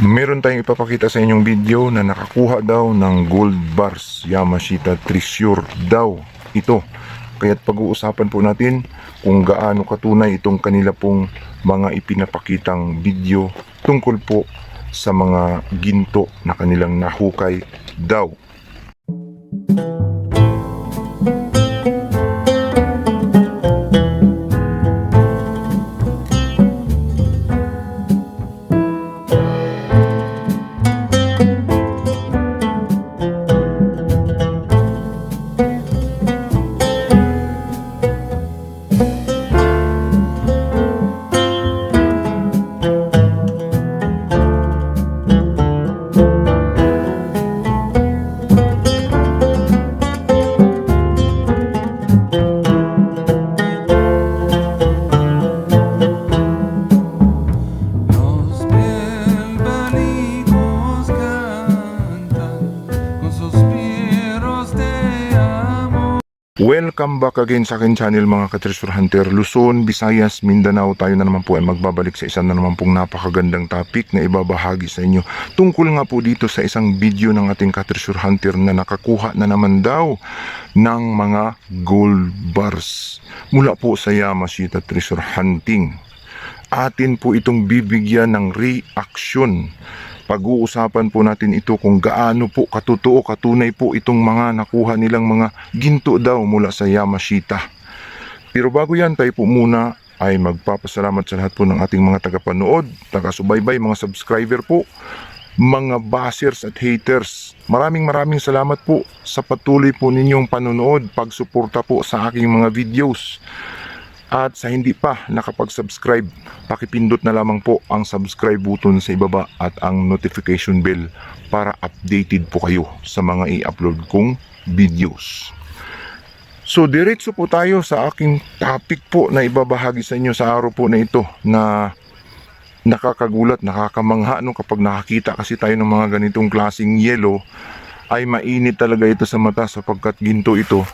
Meron tayong ipapakita sa inyong video na nakakuha daw ng gold bars. Yamashita Treasure daw ito. Kaya't pag-uusapan po natin kung gaano katunay itong kanila pong mga ipinapakitang video tungkol po sa mga ginto na kanilang nahukay daw. Welcome back again sa akin channel mga ka-treasure hunter. Luzon, Visayas, Mindanao, tayo na naman po ay magbabalik sa isa na naman pong napakagandang topic na ibabahagi sa inyo. Tungkol nga po dito sa isang video ng ating ka-treasure hunter na nakakuha na naman daw ng mga gold bars mula po sa Yamashita Treasure Hunting. Atin po itong bibigyan ng reaction. Pag-uusapan po natin ito kung gaano po katotoo, katunay po itong mga nakuha nilang mga ginto daw mula sa Yamashita. Pero bago yan, tayo po muna ay magpapasalamat sa lahat po ng ating mga tagapanood, taga-subaybay, mga subscriber po, mga bashers at haters. Maraming salamat po sa patuloy po ninyong panonood, pagsuporta po sa aking mga videos. At sa hindi pa nakapag-subscribe, pakipindot na lamang po ang subscribe button sa ibaba at ang notification bell para updated po kayo sa mga i-upload kong videos. So diretso po tayo sa aking topic po na ibabahagi sa inyo sa araw po na ito na nakakagulat, nakakamangha kapag nakakita kasi tayo ng mga ganitong klaseng yellow, ay mainit talaga ito sa mata sapagkat ginto ito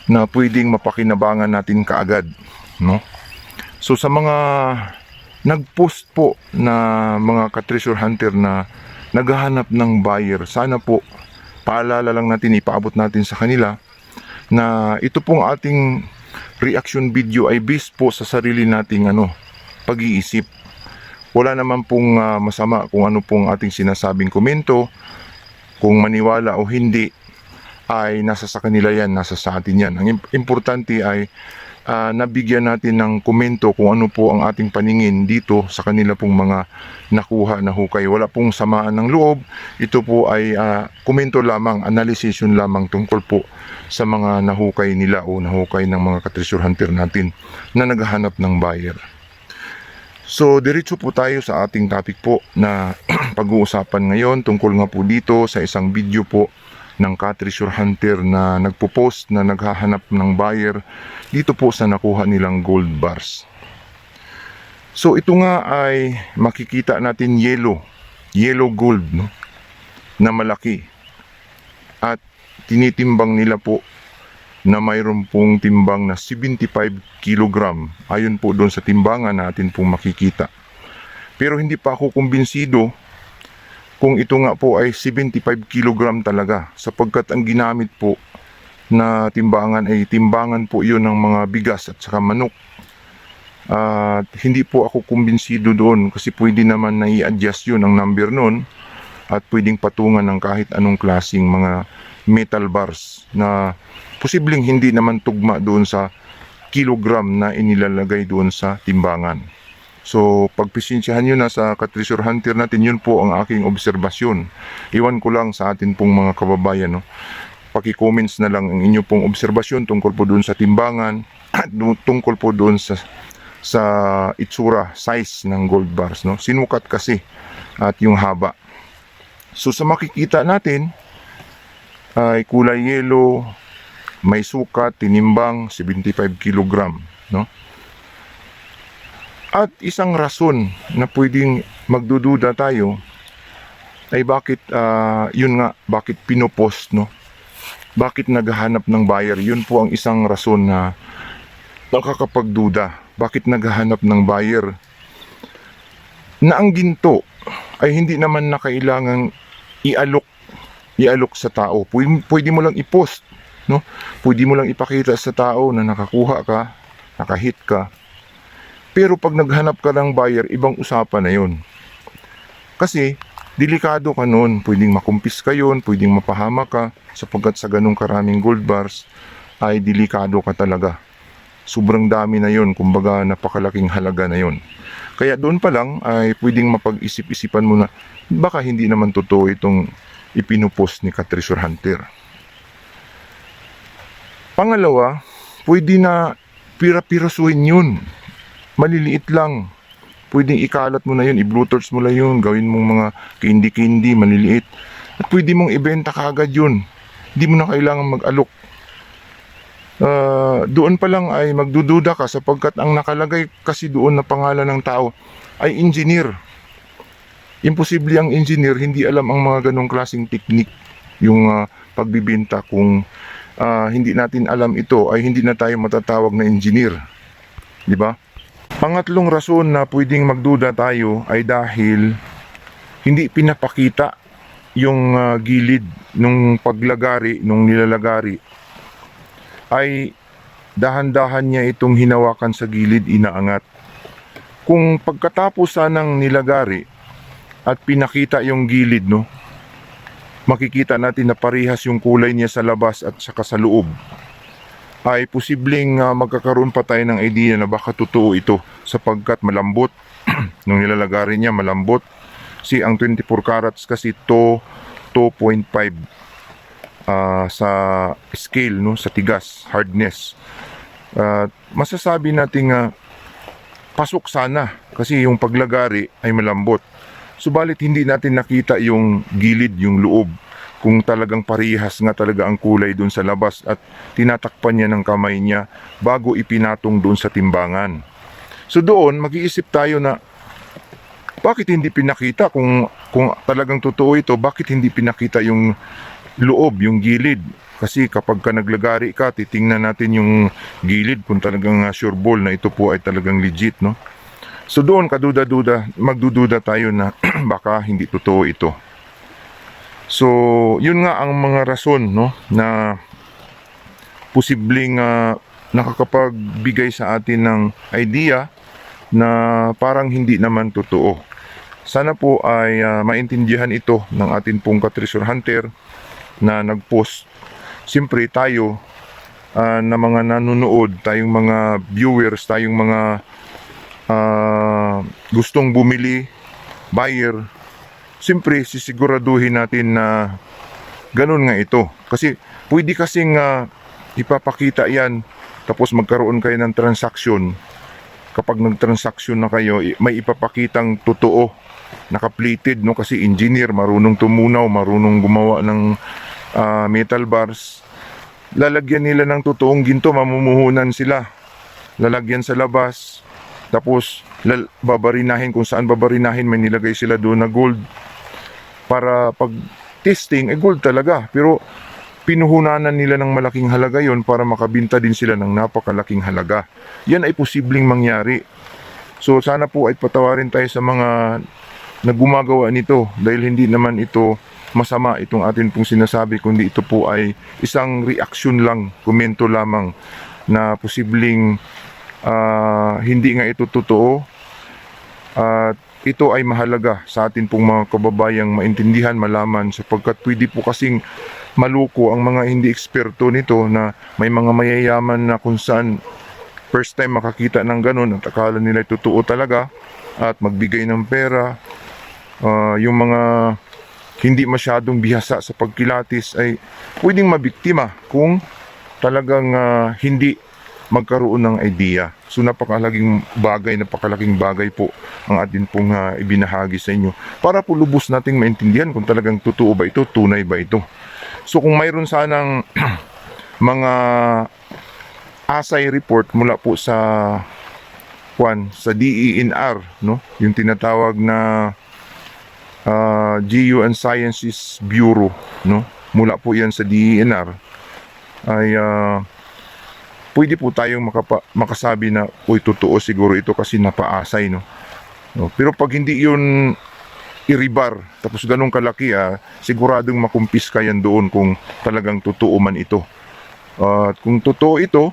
na pwedeng mapakinabangan natin kaagad. No? So sa mga nag-post po na mga ka-treasure hunter na naghahanap ng buyer, sana po paalala lang natin, ipaabot natin sa kanila na ito pong ating reaction video ay based po sa sarili nating pag-iisip. Wala naman pong masama kung ano pong ating sinasabing komento, kung maniwala o hindi ay nasa sa kanila yan, nasa sa atin yan. Ang importante ay nabigyan natin ng komento kung ano po ang ating paningin dito sa kanila pong mga nakuha na hukay. Wala pong samaan ng loob. Ito po ay komento lamang, analysis lamang tungkol po sa mga nahukay nila o nahukay ng mga ka-treasure hunter natin na naghahanap ng buyer. So diretso po tayo sa ating topic po na pag-uusapan ngayon tungkol nga po dito sa isang video po ng ka-treasure hunter na nagpo-post na naghahanap ng buyer dito po sa nakuha nilang gold bars. So ito nga ay makikita natin yellow gold, no, na malaki, at tinitimbang nila po na mayroon pong timbang na 75 kilogram ayon po doon sa timbangan natin pong makikita. Pero hindi pa ako kumbinsido kung ito nga po ay 75 kilogram talaga, sapagkat ang ginamit po na timbangan ay timbangan po yun ng mga bigas at saka manok. At hindi po ako kumbinsido doon kasi pwede naman na i-adjust yun ang number nun at pwedeng patungan ng kahit anong klaseng mga metal bars na posibleng hindi naman tugma doon sa kilogram na inilalagay doon sa timbangan. So pagpasensyahan nyo na sa ka-treasure hunter natin, yun po ang aking obserbasyon. Iwan ko lang sa atin pong mga kababayan, no? Paki-comments na lang ang inyo pong obserbasyon tungkol po doon sa timbangan at tungkol po doon sa itsura, size ng gold bars, no? Sinukat kasi at yung haba. So sa makikita natin ay kulay yellow, may sukat, tinimbang 75 kilogram, no? At isang rason na pwedeng magdududa tayo ay bakit bakit pinopost, no? Bakit naghahanap ng buyer? Yun po ang isang rason na nakakapagduda. Bakit naghahanap ng buyer? Na ang ginto ay hindi naman na kailangang ialok sa tao. Pwede mo lang i-post, no? Pwede mo lang ipakita sa tao na nakakuha ka, nakahit ka. Pero pag naghanap ka ng buyer, ibang usapan na 'yon. Kasi delikado ka noon, pwedeng makumpis ka 'yon, pwedeng mapahama ka sapagkat sa ganung karaming gold bars ay delikado ka talaga. Sobrang dami na 'yon, kumbaga napakalaking halaga na 'yon. Kaya doon pa lang ay pwedeng mapag-isip-isipan mo na baka hindi naman totoo itong ipinupost ni ka-treasure hunter. Pangalawa, pwede na pira-pirasuhin yun. Maliliit lang. Pwedeng ikalat mo na yun, i-blue torch mo lang yun, gawin mong mga candy-candy, maliliit. At pwede mong ibenta kaagad yun. Hindi mo na kailangan mag-alok. Doon pa lang ay magdududa ka sapagkat ang nakalagay kasi doon na pangalan ng tao ay engineer. Imposible ang engineer hindi alam ang mga ganong klaseng technique, yung pagbibenta. Kung hindi natin alam ito ay hindi na tayo matatawag na engineer, di ba? Pangatlong rason na pwedeng magduda tayo ay dahil hindi pinapakita yung gilid nung paglagari, nung nilalagari. Ay dahan-dahan niya itong hinawakan sa gilid, inaangat. Kung pagkatapos sanang nilagari at pinakita yung gilid, no, makikita natin na parehas yung kulay niya sa labas at saka sa loob, ay posibleng magkakaroon pa tayo ng idea na baka totoo ito sapagkat malambot. Nung nilalagari niya malambot. Si ang 24 carats kasi 2.5 sa scale, no, sa tigas, hardness. Masasabi natin pasok sana kasi yung paglagari ay malambot. Subalit hindi natin nakita yung gilid, yung loob, kung talagang parihas nga talaga ang kulay doon sa labas at tinatakpan niya ng kamay niya bago ipinatong doon sa timbangan. So doon mag-iisip tayo na bakit hindi pinakita, kung talagang totoo ito, bakit hindi pinakita yung loob, yung gilid? Kasi kapag ka naglagari ka, titingnan natin yung gilid kung talagang sure ball na ito po ay talagang legit, no? So doon magdududa tayo na baka hindi totoo ito. So yun nga ang mga rason, no, na posibleng nakakapagbigay sa atin ng idea na parang hindi naman totoo. Sana po ay maintindihan ito ng atin pong ka-treasure hunter na nag-post. Siyempre tayo na mga nanonood, tayong mga viewers, tayong mga gustong bumili, buyer, siyempre sisiguraduhin natin na ganun nga ito. Kasi pwede kasing ipapakita yan tapos magkaroon kayo ng transaction. Kapag nag-transaction na kayo, may ipapakitang totoo, naka-plated, no, kasi engineer, marunong tumunaw, marunong gumawa ng metal bars. Lalagyan nila ng totoong ginto, mamumuhunan sila, lalagyan sa labas, tapos babarinahin, kung saan babarinahin may nilagay sila doon na gold para pag testing ay gold talaga, pero pinuhunanan nila ng malaking halaga yon para makabinta din sila ng napakalaking halaga. Yan ay posibleng mangyari. So sana po ay patawarin tayo sa mga nagumagawa nito dahil hindi naman ito masama itong atin pong sinasabi, kundi ito po ay isang reaksyon lang, komento lamang na posibleng hindi nga ito totoo. At ito ay mahalaga sa atin pong mga kababayang maintindihan, malaman, sapagkat pwede po kasing maluko ang mga hindi eksperto nito na may mga mayayaman na kung saan first time makakita ng ganun at akala nila totoo talaga at magbigay ng pera. Yung mga hindi masyadong bihasa sa pagkilatis ay pwedeng mabiktima kung talagang hindi magkaroon ng idea. So napakalaking bagay po ang atin pong ibinahagi sa inyo para po lubos nating maintindihan kung talagang totoo ba ito, tunay ba ito. So kung mayroon sanang mga asay report mula po sa DENR, no, yung tinatawag na Geo and Sciences Bureau, no, mula po yan sa DENR, ay pwede po tayong makasabi na totoo siguro ito kasi napaasay, no. Pero pag hindi yun i-rebar. Tapos ganun kalaki, siguradong makumpiska yan doon kung talagang totoo man ito. At kung totoo ito,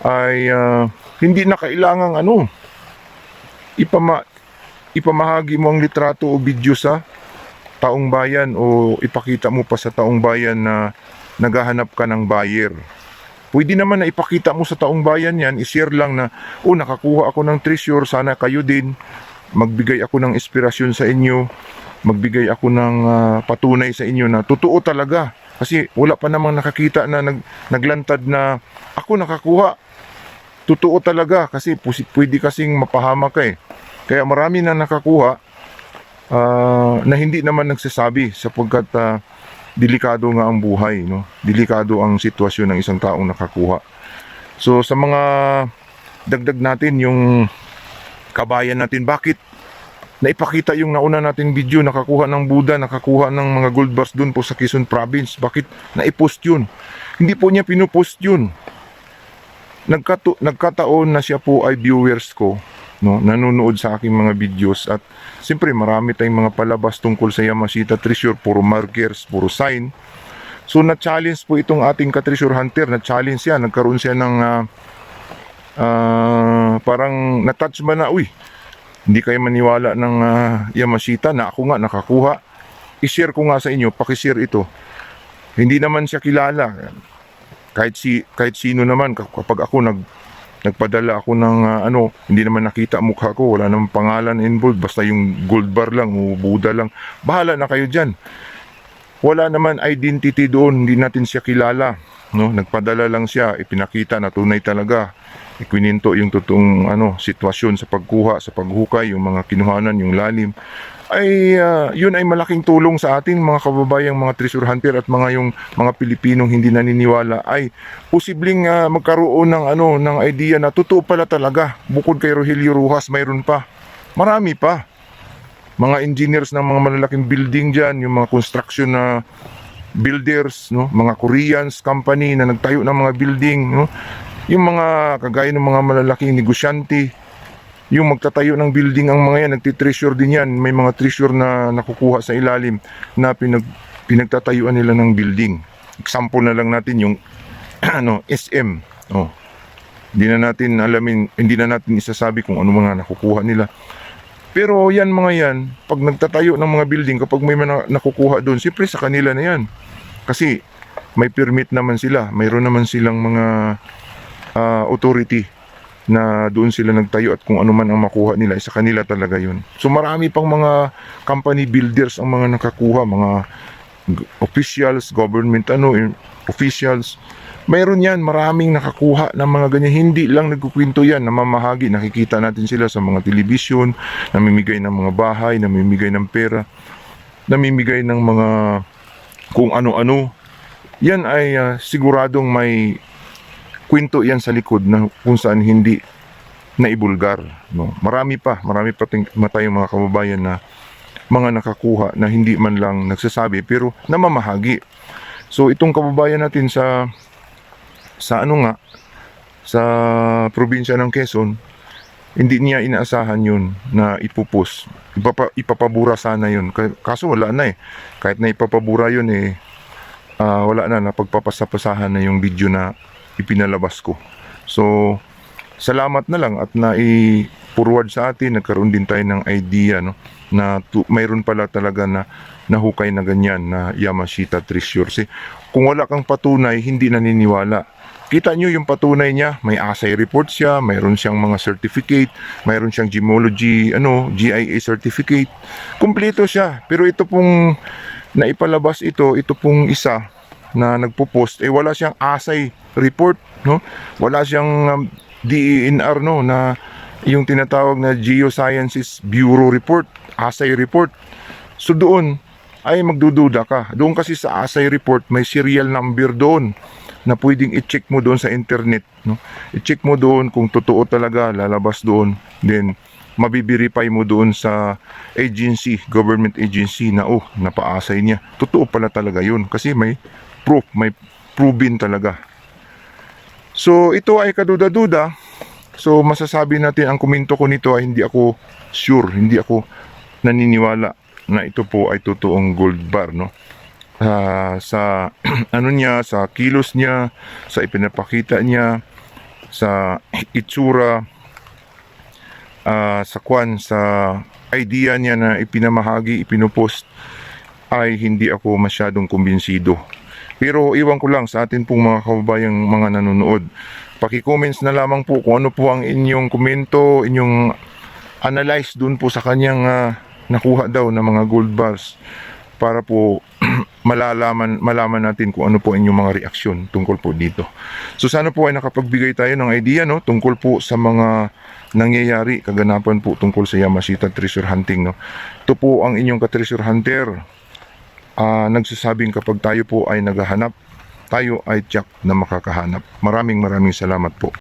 ay hindi na kailangang ipamahagi mo ang litrato o video sa taong bayan o ipakita mo pa sa taong bayan na naghahanap ka ng buyer. Pwede naman na ipakita mo sa taong bayan yan, i-share lang na, nakakuha ako ng treasure, sana kayo din, magbigay ako ng inspirasyon sa inyo, magbigay ako ng patunay sa inyo na totoo talaga. Kasi wala pa namang nakakita na naglantad na ako nakakuha. Totoo talaga kasi pwede kasing mapahamak ka eh. Kaya marami na nakakuha na hindi naman nagsasabi sapagkat delikado nga ang buhay, no? Delikado ang sitwasyon ng isang taong nakakuha. So sa mga dagdag natin yung kabayan natin, bakit naipakita yung nauna nating video, nakakuha ng Buddha, nakakuha ng mga gold bars dun po sa Quezon Province, bakit naipost yun? Hindi po niya pinupost yun. Nagkataon na siya po ay viewers ko, no, nanonood sa aking mga videos, at siyempre marami tayong mga palabas tungkol sa Yamashita Treasure, puro markers, puro sign. So na-challenge po itong ating ka-treasure hunter, na-challenge siya, nagkaroon siya ng parang na-touch ba na, hindi kayo maniwala ng Yamashita na ako nga nakakuha. I-share ko nga sa inyo, paki-share ito. Hindi naman siya kilala. Kahit sino naman, kapag ako nagpadala ako ng hindi naman nakita mukha ko, wala namang pangalan involved, basta yung gold bar lang o Buddha lang, bahala na kayo dyan. Wala naman identity doon, hindi natin siya kilala, no? Nagpadala lang siya, ipinakita na tunay talaga, ikwininto yung totoong sitwasyon sa pagkuha, sa paghukay, yung mga kinuhanan, yung lalim. Ay yun ay malaking tulong sa atin mga kababayang mga treasure hunter at yung mga Pilipinong hindi naniniwala, ay posibleng magkaroon ng idea na totoo pala talaga. Bukod kay Rogelio Rojas, mayroon pa, marami pa mga engineers ng mga malalaking building dyan, yung mga construction na builders, no, mga Koreans company na nagtayo ng mga building, no, yung mga kagaya ng mga malalaking negosyante, yung magtatayo ng building, ang mga yan nagti-treasure din yan. May mga treasure na nakukuha sa ilalim na pinagtatayuan nila ng building. Example na lang natin yung SM. Hindi na natin alamin, hindi na natin isasabi kung ano mga nakukuha nila. Pero yan mga yan, pag nagtatayo ng mga building, kapag may nakukuha doon, siyempre sa kanila na yan. Kasi may permit naman sila, mayroon naman silang mga authority na doon sila nagtayo, at kung ano man ang makuha nila, sa kanila talaga yun. So marami pang mga company builders ang mga nakakuha, mga officials, government officials. Mayroon yan, maraming nakakuha ng mga ganyan. Hindi lang nagkukwento yan, namamahagi, nakikita natin sila sa mga telebisyon, namimigay ng mga bahay, namimigay ng pera, namimigay ng mga kung ano-ano. Yan ay siguradong may kwento yan sa likod na kung saan hindi naibulgar, no? Marami pa tayong mga kababayan na mga nakakuha na hindi man lang nagsasabi pero namamahagi. So itong kababayan natin sa probinsya ng Quezon, hindi niya inaasahan yun na ipupos. Ipapabura sana yun. Kaso wala na eh. Kahit na ipapabura yun wala na, napagpapasapasahan na yung video na ipinalabas ko. So salamat na lang at na-forward sa atin, nagkaroon din tayo ng idea, no, na mayroon pala talaga na nahukay na ganyan na Yamashita Treasure. Kung wala kang patunay, hindi naniniwala. Kita nyo yung patunay niya, may assay report siya, mayroon siyang mga certificate, mayroon siyang gemology, GIA certificate. Kumpleto siya. Pero ito pong naipalabas, ito pong isa na nagpo-post, wala siyang assay report, no? Wala siyang DENR, no, na yung tinatawag na Geosciences Bureau report, assay report. So doon ay magdududa ka. Doon kasi sa assay report may serial number doon na pwedeng i-check mo doon sa internet, no? I-check mo doon kung totoo talaga, lalabas doon. Then mabiverify mo doon sa agency, government agency na napa-assay niya. Totoo pala talaga yun kasi may proof, may proven talaga. So ito ay kaduda-duda. So masasabi natin, ang komento ko nito ay hindi ako sure, hindi ako naniniwala na ito po ay totoong gold bar, no? Sa ano niya, sa kilos niya, sa ipinapakita niya, sa itsura, sa idea niya na ipinamahagi, ipinopost, ay hindi ako masyadong kumbinsido. Pero iwan ko lang sa atin pong mga kababayang mga nanonood. Paki-comments na lamang po kung ano po ang inyong komento, inyong analyze dun po sa kanyang nakuha daw na mga gold bars, para po malaman natin kung ano po inyong mga reaksyon tungkol po dito. So sana po ay nakapagbigay tayo ng idea, no, tungkol po sa mga nangyayari, kaganapan po tungkol sa Yamashita treasure hunting, no. Ito po ang inyong ka-treasure hunter, nagsasabing kapag tayo po ay naghahanap, tayo ay tiyak na makakahanap. Maraming salamat po.